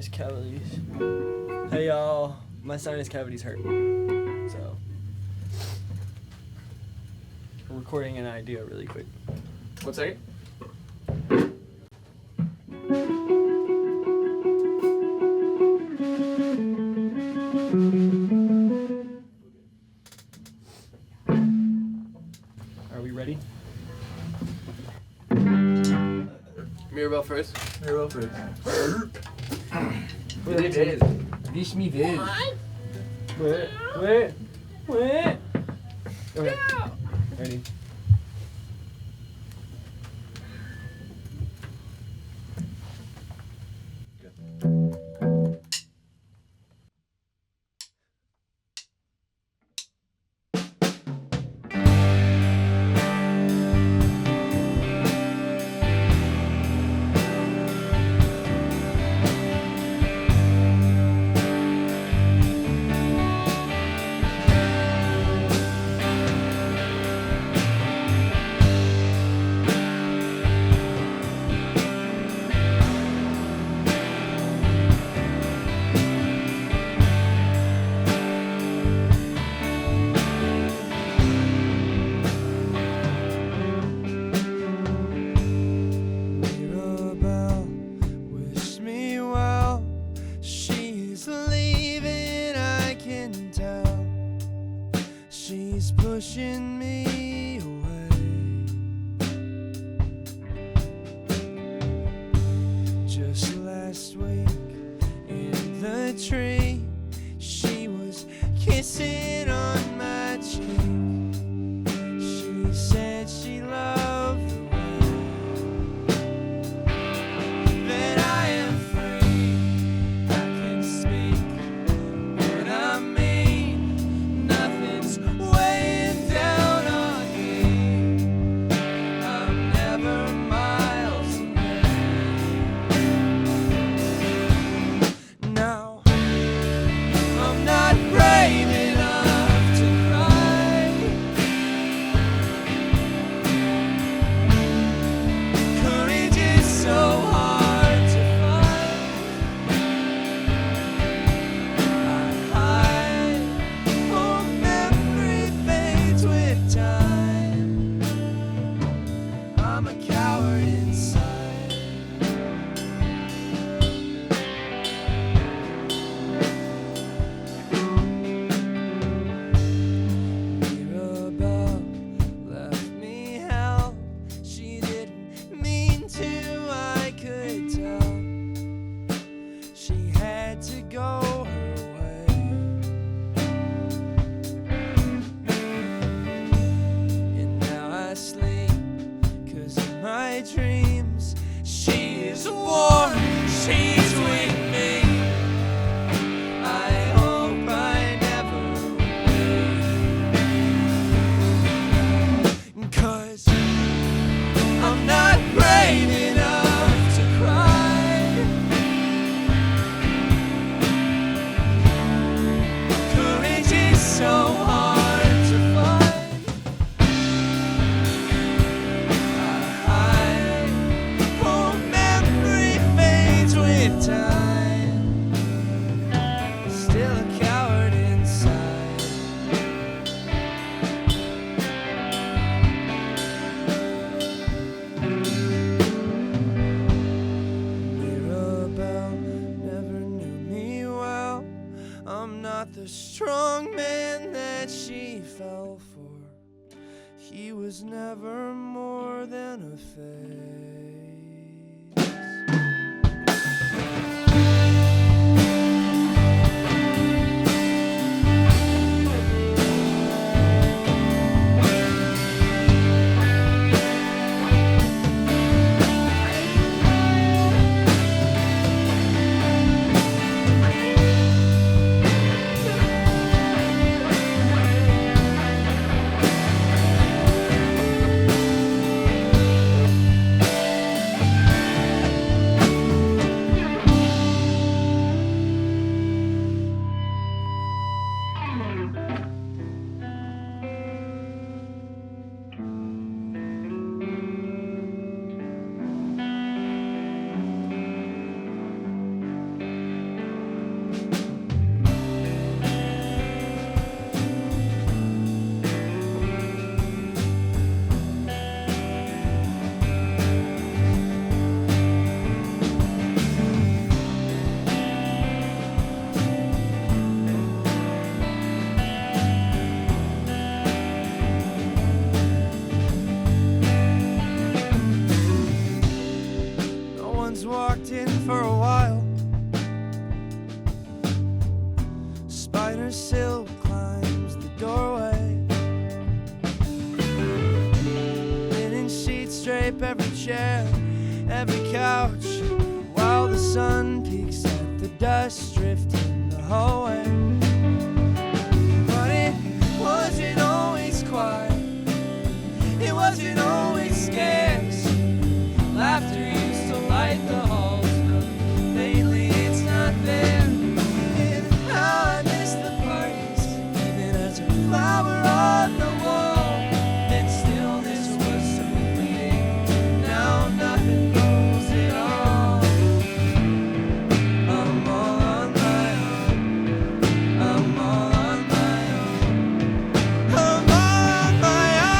sinus cavities. Hey y'all, my sinus cavities hurt. So, we're recording an idea really quick. 1 second. Are we ready? Mirabelle first. Mirabelle first. Wish me will. Wait. Okay. Ready? pushing me away. Just last week in the tree, she was kissing on my cheek. She said she loved the way that I am free. I can speak what I mean. Nothing's weighing down on me. I'm never miles away. Now I'm not brave enough to cry. Courage is so hard to find. I hide, oh, memory fades with time. I'm a coward inside. Mirabelle left me hell. She didn't mean to, I could tell. She had to go her way. And now I sleep, 'cause in my dreams she is warm, she's with me. I hope I never will. 'Cause I'm not brave enough to cry. Courage is so hard to find. I hide, oh, memory fades with time. Still a coward inside. Mirabelle never knew me well. I'm not the strong man that she fell for. He was never more than a face. locked in for a while. Spider silk climbs the doorway. Linen sheets drape every chair, every couch, while the sun peeks at the dust drift in the hallway. But it wasn't always quiet, it wasn't always scarce. Laughter used to light the halls, but lately it's not there. And how I miss the parties, even as a flower on the wall. And stillness was so fleeting, now nothing goes at all. I'm all on my own, I'm all on my own, I'm on my own.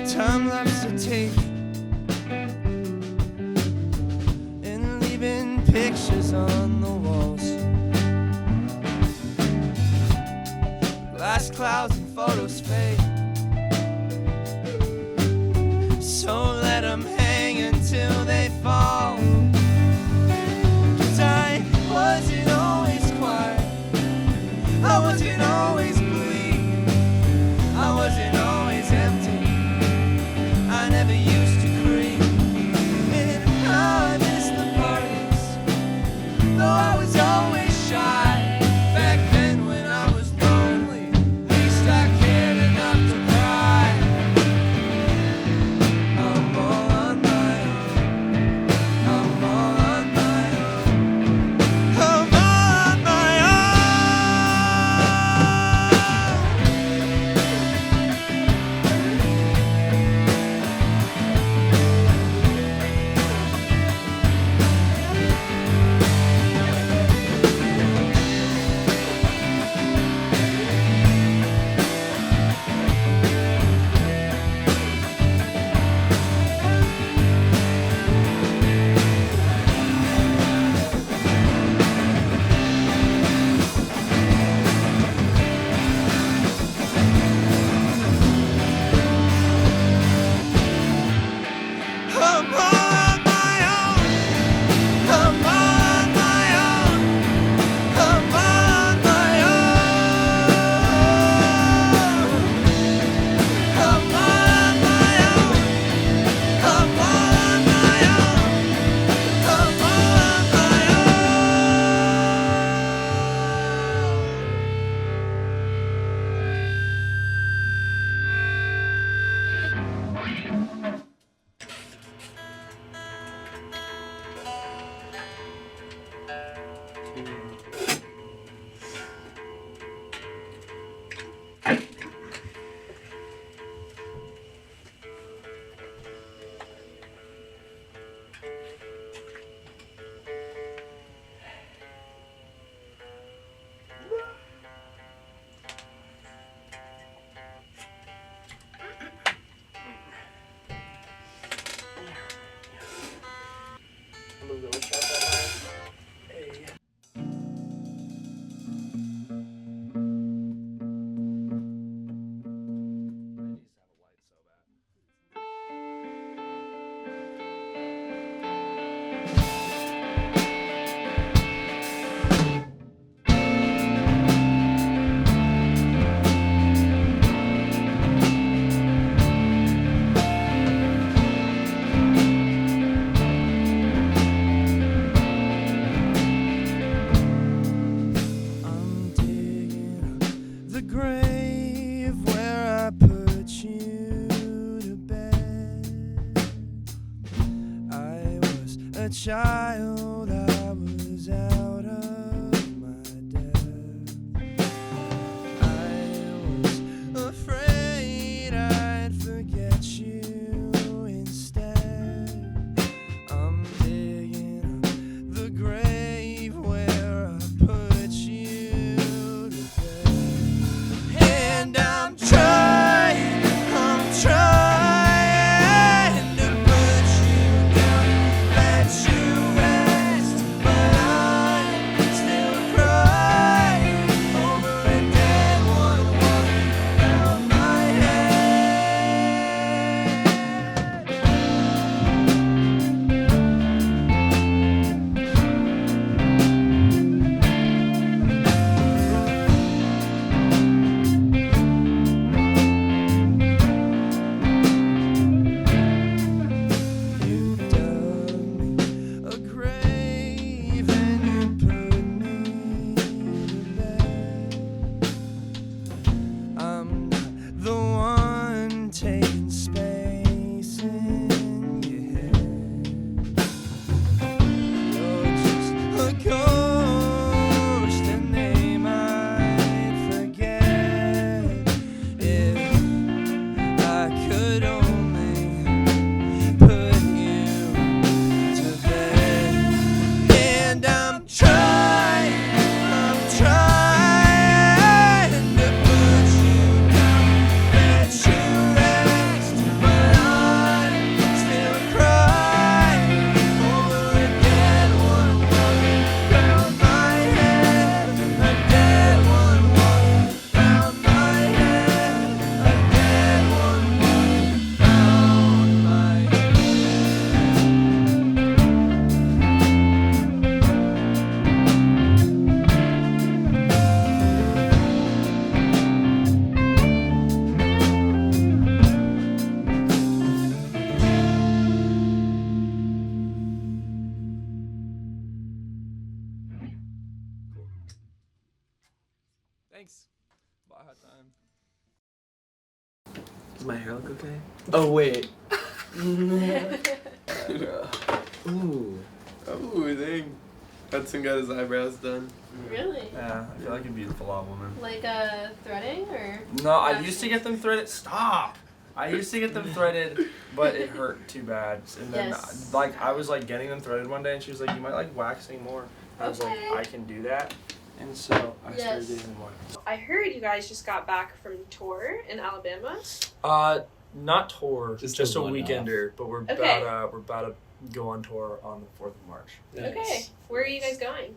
Time loves to take and leaving pictures on the walls. Glass clouds and photos fade, so let them hang until they fall. 'Cause I wasn't always quiet, I wasn't always bleak, I wasn't always empty, I never used to creep. And now I miss the parties, though I was always shy. Back then when I was lonely, at least I cared enough to cry. I'm all on my own, I'm all on my own, I'm all on my own. I'm on my own, I'm on my own, I'm on my own, I'm on my own, I'm on my own, I'm on my I'm digging up the grave where I put you to bed. I was a child, I was out of my depth. I was afraid I'd forget you instead. I'm digging up the grave where I put Thanks. Bye, Hot Time. Does my hair look okay? Oh, wait. Ooh. Oh, dang. Hudson got his eyebrows done. Really? Yeah, I feel like a beautiful old woman. Like threading or? No, I used to get them threaded. Stop! I used to get them threaded, but it hurt too bad. And then, Yes. I was, getting them threaded one day, and she was like, you might, waxing more. I was like, Okay. I can do that. And so I started Yes. doing them more. I heard you guys just got back from tour in Alabama. Not tour, Just just a a one-off. weekender, but we're Okay. about to go on tour on the 4th of March. Okay, where are you guys going?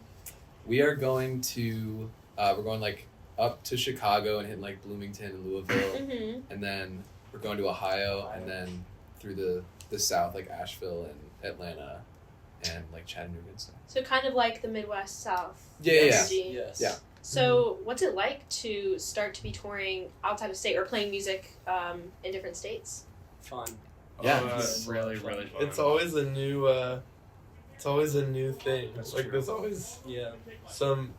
We are going to, we're going up to Chicago and hitting Bloomington and Louisville. Mm-hmm. And then we're going to Ohio and then through the South, Asheville and Atlanta and Chattanooga and stuff. So kind of like the Midwest South. Yeah. energy. Yes. Yeah. So what's it like to start to be touring outside of state or playing music in different states? Fun. Yeah. It's really, really fun. It's always a new thing. That's true. There's always Yeah. some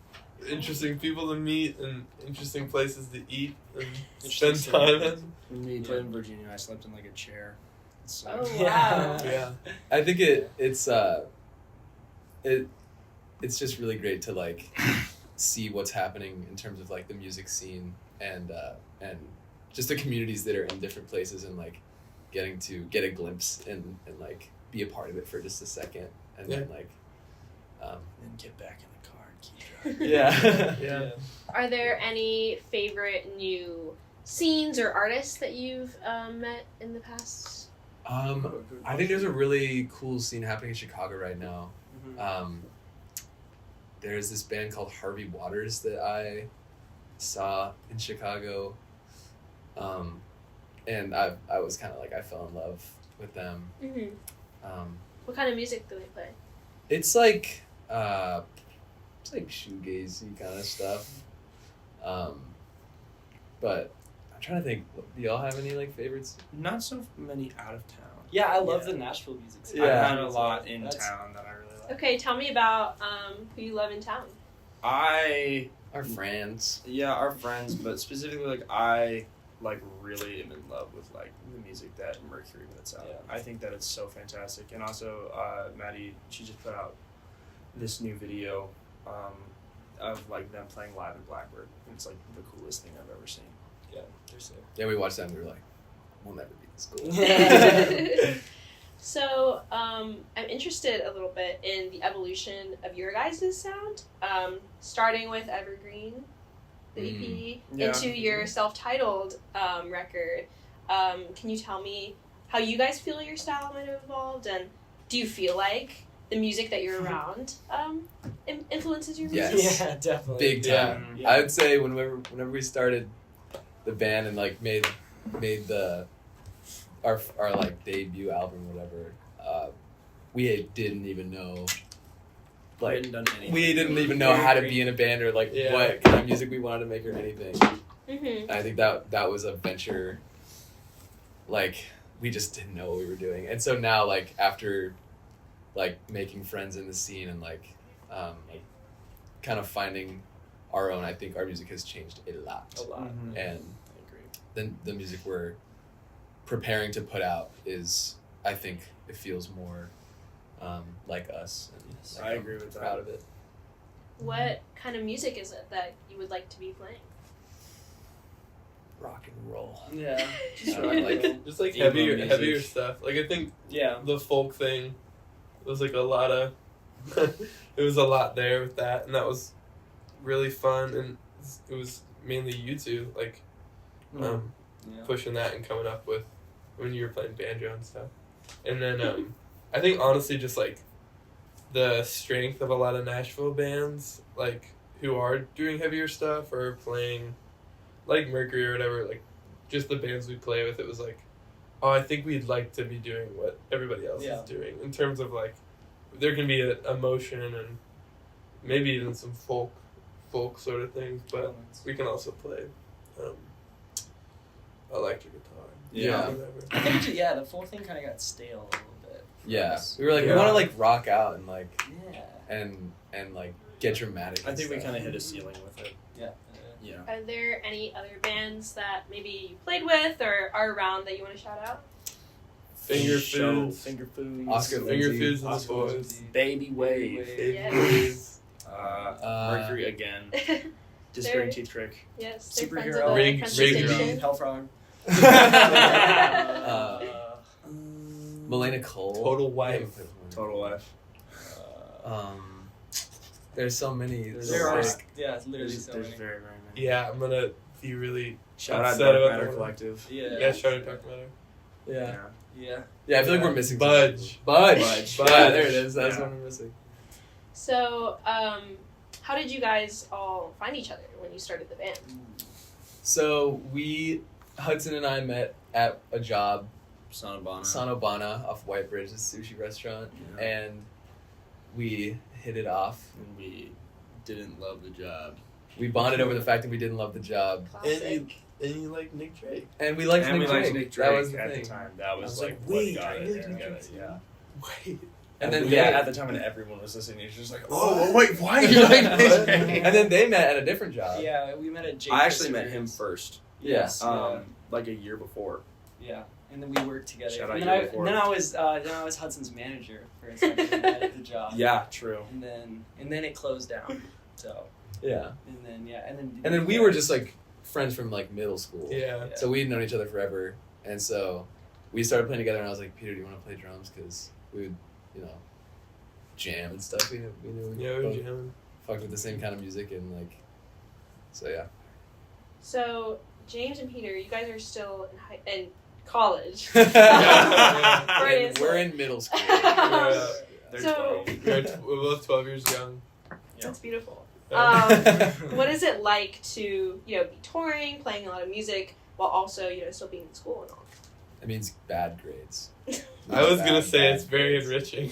interesting people to meet and interesting places to eat and Interesting spend time stuff. in. When we played in Virginia, I slept in a chair. So, Oh, wow. Yeah. I think it's just really great to see what's happening in terms of the music scene and just the communities that are in different places and getting to get a glimpse and be a part of it for just a second and then And get back in the car and keep driving. yeah. Yeah. Are there any favorite new scenes or artists that you've met in the past? I think there's a really cool scene happening in Chicago right now. There's this band called Harvey Waters that I saw in Chicago. And I was kind of I fell in love with them. Mm-hmm. What kind of music do they play? It's like shoegazy kind of stuff. But I'm trying to think, do y'all have any favorites? Not so many out of town. Yeah, I love the Nashville music scene. Yeah. I've had a lot in That's- town that I really like. Okay, tell me about who you love in town. Our friends. Yeah, our friends, but specifically I really am in love with the music that Mercury puts out. Yeah. I think that it's so fantastic. And also Maddie, she just put out this new video of them playing live in Blackbird. And it's the coolest thing I've ever seen. Yeah, they're sick. Yeah, we watched that and we were like, we'll never be this cool. So, I'm interested a little bit in the evolution of your guys' sound, starting with Evergreen, the EP, Yeah. into your self-titled record. Can you tell me how you guys feel your style might have evolved, and do you feel like the music that you're around influences your music? Yes. Yeah, definitely. Big time. Yeah. I would say whenever we started the band and made our debut album or whatever, we didn't even know We hadn't done anything. we didn't even know how to be in a band or Yeah. what kind of music we wanted to make or anything. Mm-hmm. I think that was a venture. We just didn't know what we were doing, and so now after making friends in the scene and kind of finding our own, I think our music has changed a lot. A lot. Mhm. And I agree. the music we're preparing to put out is, I think it feels more like us. And Yes. I agree with that. Proud of it. What kind of music is it that you would like to be playing? Rock and roll. Yeah. Just rock, Just emo heavier music. heavier stuff. I think Yeah. the folk thing was a lot of it was a lot there with that, and that was really fun, and it was mainly you two Yeah. pushing that and coming up with when you were playing banjo and stuff. And then I think honestly just the strength of a lot of Nashville bands who are doing heavier stuff or playing Mercury or whatever, just the bands we play with, it was oh, I think we'd like to be doing what everybody else Yeah. is doing in terms of there can be an emotion and maybe even some folk sort of things, but we can also play electric guitar. Yeah. Whatever. I think the full thing kind of got stale a little bit. Yeah. Yes. We were we Yeah. want to rock out and Yeah. and get dramatic. I and think we stuff. kind of hit a ceiling with it. Yeah. Yeah. Are there any other bands that maybe you played with or are around that you want to shout out? Finger Show, Foods. Finger Foods. Oscar Finger Lindsay. Foods and the Oscar boys. Lindsay. Baby Wave. Baby Yes. Waves. Mercury again. Disappearing Teeth Trick. Yes, they're friends Superhero. of the Rig- Friends Rig- Station. Hellfrog. Melena Cole. Total Wife. Total Life. There's so many. There are, like- yeah, it's literally There's so very, many. very many. Yeah, I'm gonna be really Shout out upset Dark about Matter that one. Collective. Yeah, shout out Dark Matter. yeah. Yeah. Yeah, I feel like we're missing Budge. Budge. Budge. Yeah, there it is. That's Yeah. what we're missing. So, how did you guys all find each other when you started the band? So Hudson and I met at a job, Sanabana. Sanobana off White Bridge, a sushi restaurant, Yeah. and we hit it off. And we didn't love the job. We bonded over the fact that we didn't love the job, Classic. And you like Nick Drake. and we liked and Nick we liked Drake. Nick Drake That was the at thing. the time. That was, was like, like, what wait, got I it really like together. Nick Drake. Yeah. Wait. And then yeah, they- at the time when everyone was listening, it was just like, oh, wait, why do you like Nick Drake? And then they met at a different job. Yeah, we met at Jake. I actually met him first. Yes. Like a year before. Yeah. And then we worked together. Shout out And year then, before. then I was Hudson's manager for a second at the job. Yeah, true. And then it closed down. So Yeah. and And then we were just like friends from like middle school. Yeah. So we'd known each other forever, and so we started playing together. And I was like, Peter, do you want to play drums? Because we would, jam and stuff. We knew Yeah, we were both jamming. fucked with the same kind of music and like. So yeah. So, James and Peter, you guys are still in college. Yeah. And we're in middle school. Yeah. They're So- 12. We're both 12 years young. That's beautiful. Yeah. What is it like to, be touring, playing a lot of music, while also, still being in school and all? It means bad grades. I was gonna Bad, say bad it's very grades. enriching.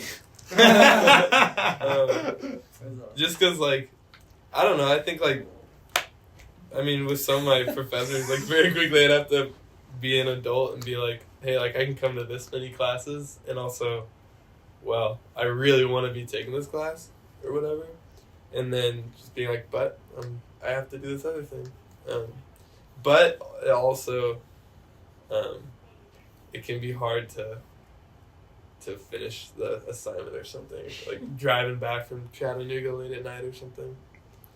Just because, like, I don't know, I think, like, with some of my professors, like, very quickly I'd have to be an adult and be like, hey, like, I can come to this many classes, and also, well, I really want to be taking this class, or whatever. And then just being like, but I have to do this other thing. But it also, it can be hard to finish the assignment or something. Like driving back from Chattanooga late at night or something.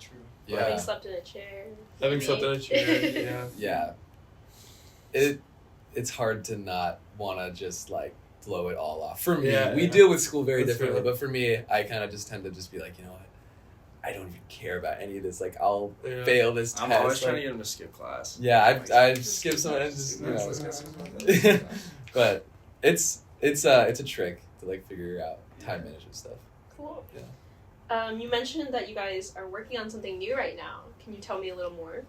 True. Yeah. Having slept in a chair. Having Me. slept in a chair, yeah. Yeah. It's hard to not want to just like blow it all off. For me, Yeah, we yeah. deal with school very That's differently, fair. but for me, I kind of just tend to just be like, you know what? I don't even care about any of this. Like, I'll Yeah. fail this I'm test. always trying to like- get him to skip class. Yeah, Like, I just skip some and just, you know. let's get some- But it's a trick to like figure out time management stuff. Cool. Yeah. You mentioned that you guys are working on something new right now. Can you tell me a little more?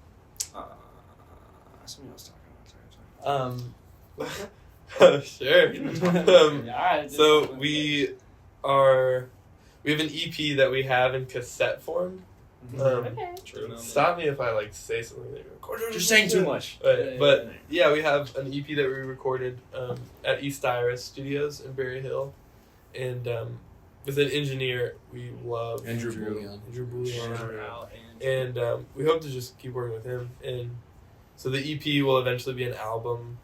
Somebody else talking about it. Sure. Yeah, So we have an EP that we have in cassette form. Okay. True. Stop me if I like say something that You're saying too much. But yeah, we have an EP that we recorded at East Iris Studios in Berry Hill, and with an engineer we love, Andrew Bouillon. Andrew Bouillon. Shout out and And we hope to just keep working with him. And so the EP will eventually be an album.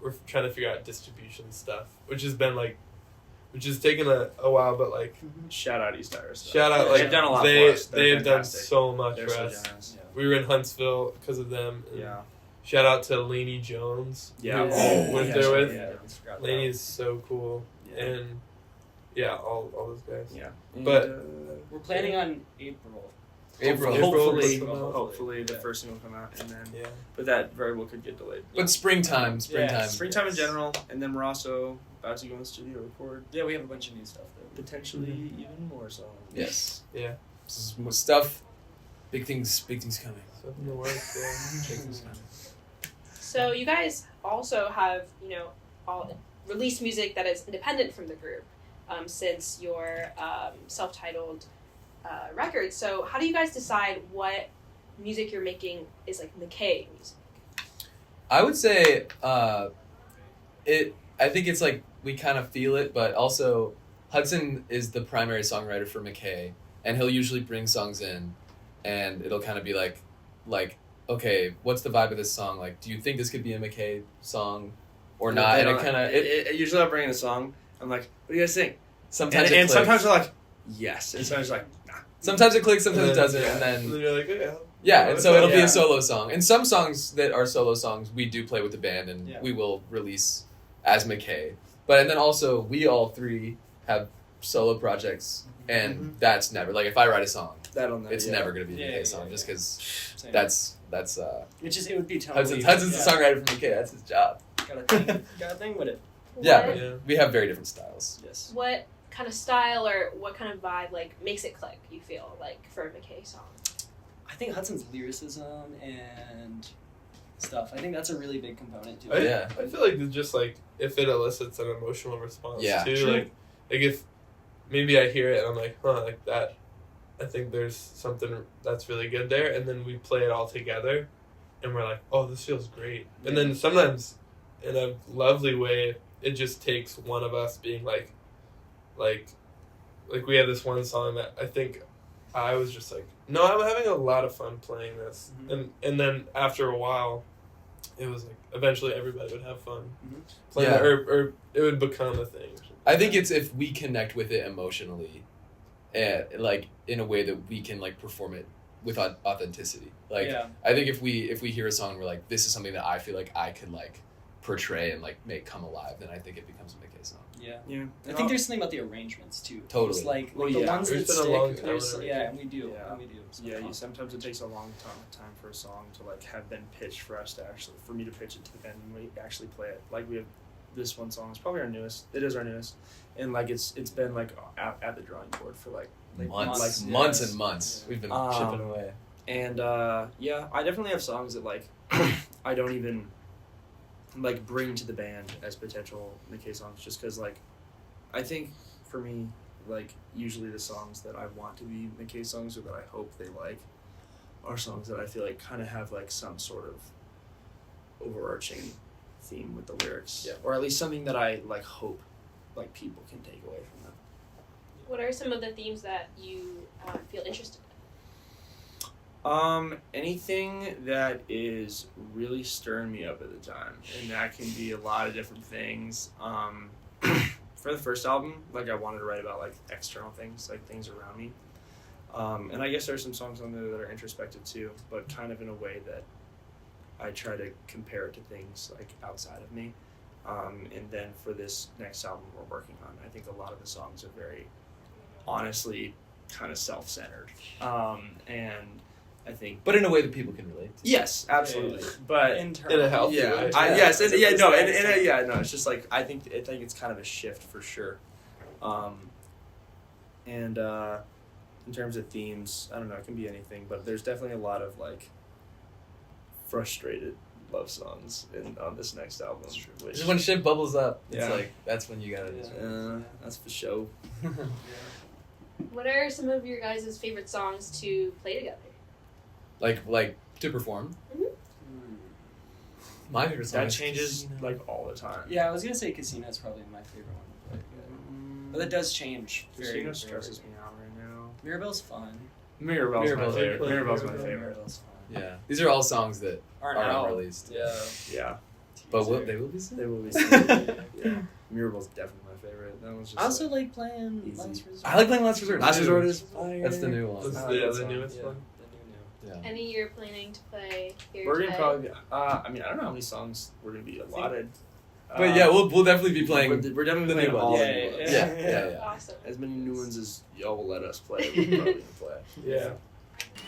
We're trying to figure out distribution stuff, which has taken a while, but like Shout out East Iris. though. shout out, like They've done a lot they for us. They're they have done fantastic. so much They're for so us. generous. We were in Huntsville because of them. And Yeah. shout out to Lainey Jones. Yeah. who Oh, we went yeah, there sure, with. yeah. Lainey is so cool, Yeah. and yeah, all those guys. Yeah. But- And, we're planning on April. April. Hopefully the Yeah. first thing will come out, and then Yeah. but that very well could get delayed. But springtime. Springtime in general, and then we're also about to go in the studio record Yeah, we have a bunch of new stuff though. potentially even more songs. Yes. Yeah. Stuff. Big things coming. Stuff in the works, yeah. Big things coming. So you guys also have, all released music that is independent from the group, since your self-titled record. So how do you guys decide what music you're making is like McKay music? I would say I think it's like we kind of feel it, but also Hudson is the primary songwriter for McKay, and he'll usually bring songs in, and it'll kind of be like like, okay, what's the vibe of this song? Like, do you think this could be a McKay song or not? And it kind of usually I'll bring in a song. I'm like, what do you guys think? sometimes And it clicks. sometimes they're like, yes, and sometimes they're like, nah. Sometimes it clicks, sometimes it doesn't, yeah. and then you're like, okay. yeah, and so it'll be Yeah. a solo song. And some songs that are solo songs, we do play with the band, and Yeah. we will release as McKay. But and then also we all three have solo projects, and that's never like if I write a song, That'll never. it's never gonna be a Yeah, McKay yeah, song, yeah. just because Same. that's It would be totally. Hudson's the songwriter for McKay. That's his job. Got a thing with it. Yeah, What- Yeah. we have very different styles. Yes. What kind of style or what kind of vibe like makes it click? You feel like for a McKay song? I think Hudson's lyricism and stuff. I think that's a really big component to I, it. Yeah. I feel like it's just like if it elicits an emotional response Yeah. too. True. Like if maybe I hear it and I'm like, huh, like that. I think there's something that's really good there, and then we play it all together, and we're like, oh, this feels great. And then sometimes, in a lovely way, it just takes one of us being like we had this one song that I think I was just like, no, I'm having a lot of fun playing this, and then after a while, it was like eventually everybody would have fun playing Yeah. it, or it would become a thing. I think it's if we connect with it emotionally, and like in a way that we can like perform it with authenticity. Like Yeah. I think if we hear a song and we're like, this is something that I feel like I could like portray and like make come alive, then I think it becomes a McKay song. Yeah. Yeah. I think there's something about the arrangements too. Totally. Just like Well, the yeah. ones There's that been a long stick. time There's, with yeah, and we do. Yeah. And we do. So Yeah, sometimes it takes a long time for a song to like have been pitched for us to actually for me to pitch it to the band and we actually play it. Like we have this one song. It's probably our newest. It is our newest, and like it's been like at the drawing board for like Months months. and months. We've been Um, chipping away. And yeah, I definitely have songs that like I don't even like bring to the band as potential McKay songs, just because like I think for me like usually the songs that I want to be McKay songs or that I hope they like are songs that I feel like kind of have like some sort of overarching theme with the lyrics, or at least something that I like hope like people can take away from them. What are some of the themes that you feel interested in? Anything that is really stirring me up at the time, and that can be a lot of different things. For the first album, like I wanted to write about like external things, like things around me. And I guess there's some songs on there that are introspective too, but kind of in a way that I try to compare it to things like outside of me. And then for this next album we're working on, I think a lot of the songs are very honestly kind of self-centered. And I think, But in a way that people can relate to. yes, absolutely. But In a healthy way. yes, and, It's no, a no. It's just like I think it's kind of a shift for sure. And in terms of themes, I don't know. It can be anything, but there's definitely a lot of like frustrated love songs on this next album. Which Just when shit bubbles up, it's Yeah. like that's when you gotta. that's for sure. What are some of your guys' favorite songs to play together? like to perform. My favorite song That is changes Casino. like all the time. Yeah, I was gonna say Casino is probably my favorite one to play. But that does change. Very, Casino very stresses me rarely. out right now. Mirabelle's fun. Mirabelle's my Mirabelle's favorite. favorite. Mirabelle's my favorite. Mirabelle's fun. Yeah, these are all songs that Aren't aren't out. released. Yeah. Yeah, But they will be soon. they will be. Yeah, Mirabelle's definitely my favorite. That was just. I also like playing easy. Last Resort. I like playing Last Resort. Last too. Resort is fire. That's the new one. That's Oh, the that's the on. newest Yeah, one. the new. Yeah. Any you're planning to play here We're today? gonna probably. I mean, I don't know how many songs we're gonna be allotted. But yeah, we'll definitely be playing. We're definitely the playing new all ones. the Yeah, new ones. Yeah. Awesome. As many new ones as y'all will let us play. We're probably gonna play. Yeah.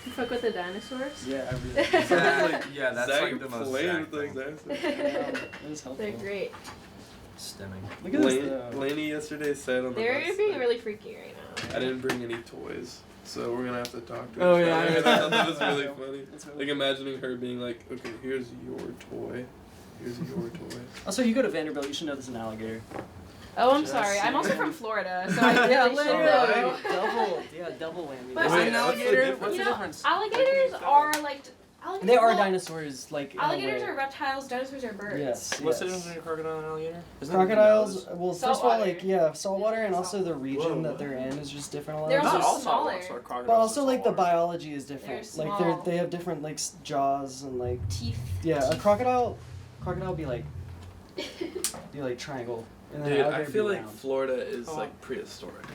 You fuck with the dinosaurs? Yeah, I really. Yeah, that's Zach like the most played Zach with thing. those Yeah, it was helpful. They're great. Stemming. Look at this. Laney yesterday said on the They're bus being that really freaky right now. I didn't bring any toys, so we're gonna have to talk to Oh, each yeah, other. I I thought that was Yeah. really funny. That's really Like imagining her being like, okay, here's your toy. Here's your toy. Also, you go to Vanderbilt, you should know there's an alligator. Oh, I'm Just sorry. I'm also saying. from Florida, so I really should know. Double whammy. But Is I it an know- alligator? What's What's You the know, difference? alligators are like Alligators, They are well, dinosaurs, like in a Alligators way. are reptiles. Dinosaurs are birds. Yes. What's the difference between a crocodile and an alligator? Isn't it Crocodiles, nose? well, first of all, Saltwater. like, yeah, saltwater, and also the region Whoa. that they're in is just different a lot. They're of also Not all smaller. saltwater, so crocodiles But also, are like, the saltwater. biology is different. They're Like, small. they have different, like, jaws and, like, Teeth. yeah, a crocodile be like triangle. And then an Dude, I alligator feel be like round. Florida is Oh. like prehistoric.